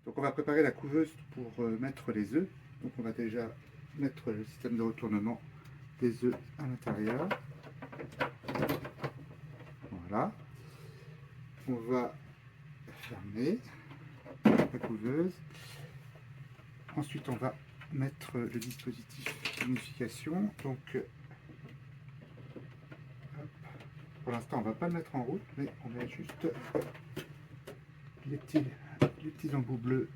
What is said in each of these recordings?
Donc on va préparer la couveuse pour mettre les œufs. Donc on va déjà mettre le système de retournement des œufs à l'intérieur. Voilà. On va fermer la couveuse. Ensuite on va mettre le dispositif d'humidification. Donc pour l'instant on ne va pas le mettre en route, mais on met juste les petits embouts bleus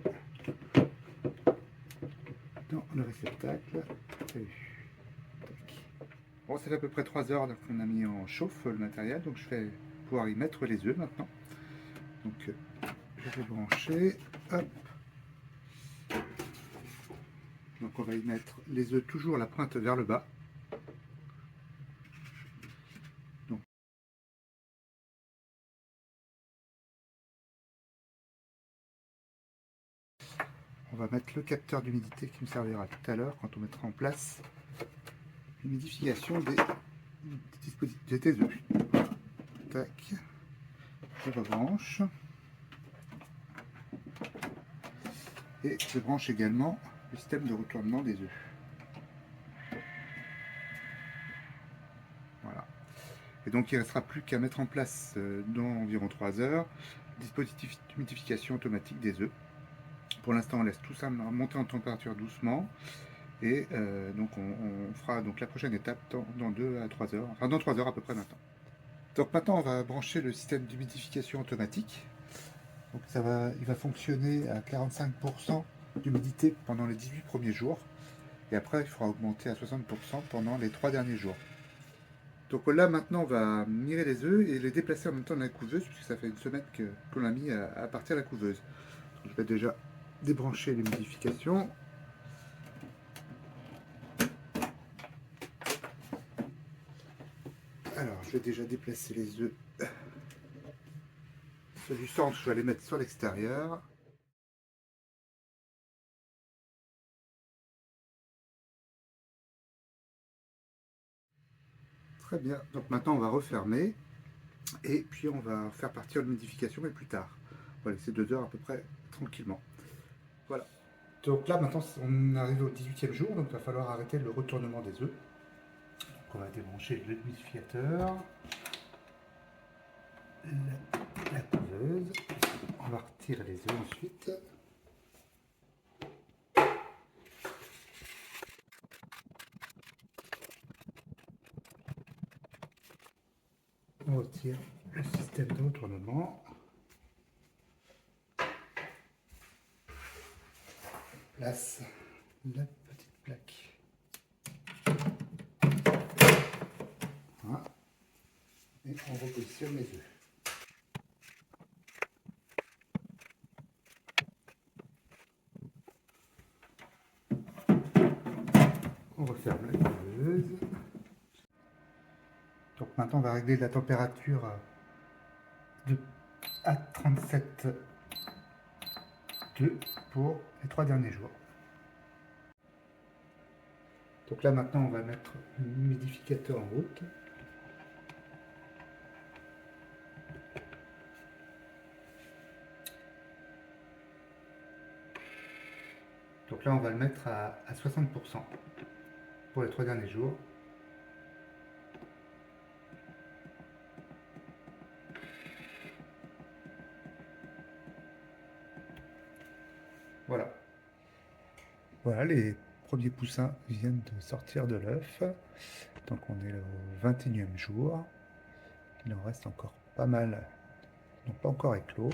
dans le réceptacle. Bon, c'est à peu près 3 heures qu'on a mis en chauffe le matériel, donc je vais pouvoir y mettre les œufs maintenant. Donc je vais brancher, hop. Donc on va y mettre les œufs toujours la pointe vers le bas. Donc, on va mettre le capteur d'humidité qui me servira tout à l'heure quand on mettra en place l'humidification des dispositifs des œufs. Tac, je rebranche. Et je branche également le système de retournement des œufs. Voilà. Et donc il ne restera plus qu'à mettre en place dans environ 3 heures le dispositif d'humidification automatique des œufs. Pour l'instant on laisse tout ça monter en température doucement. Et donc on fera donc la prochaine étape dans 2 à 3 heures, enfin dans 3 heures à peu près maintenant. Donc maintenant on va brancher le système d'humidification automatique. Donc il va fonctionner à 45% d'humidité pendant les 18 premiers jours. Et après il faudra augmenter à 60% pendant les 3 derniers jours. Donc là maintenant on va mirer les œufs et les déplacer en même temps dans la couveuse, puisque ça fait une semaine qu'on l'a mis à partir de la couveuse. Donc je vais déjà débrancher l'humidification. Alors, je vais déjà déplacer les œufs. Ceux du centre, je vais les mettre sur l'extérieur. Très bien. Donc maintenant, on va refermer. Et puis, on va faire partir l'humidification, mais plus tard. On va laisser 2 heures à peu près, tranquillement. Voilà. Donc là, maintenant, on arrive au 18e jour. Donc, il va falloir arrêter le retournement des œufs. Donc, on va débrancher l'humidificateur. La couveuse. On va retirer les œufs ensuite. On retire le système de retournement. Place la petite plaque. Voilà. Et on repositionne les œufs. On referme la couveuse. Donc maintenant on va régler la température à 37,2 pour les 3 derniers jours. Donc là maintenant on va mettre l'humidificateur en route. Donc là on va le mettre à 60% pour les 3 derniers jours. Voilà. Voilà, les premiers poussins viennent de sortir de l'œuf. Donc on est au 21e jour. Il en reste encore pas mal, n'ont pas encore éclos.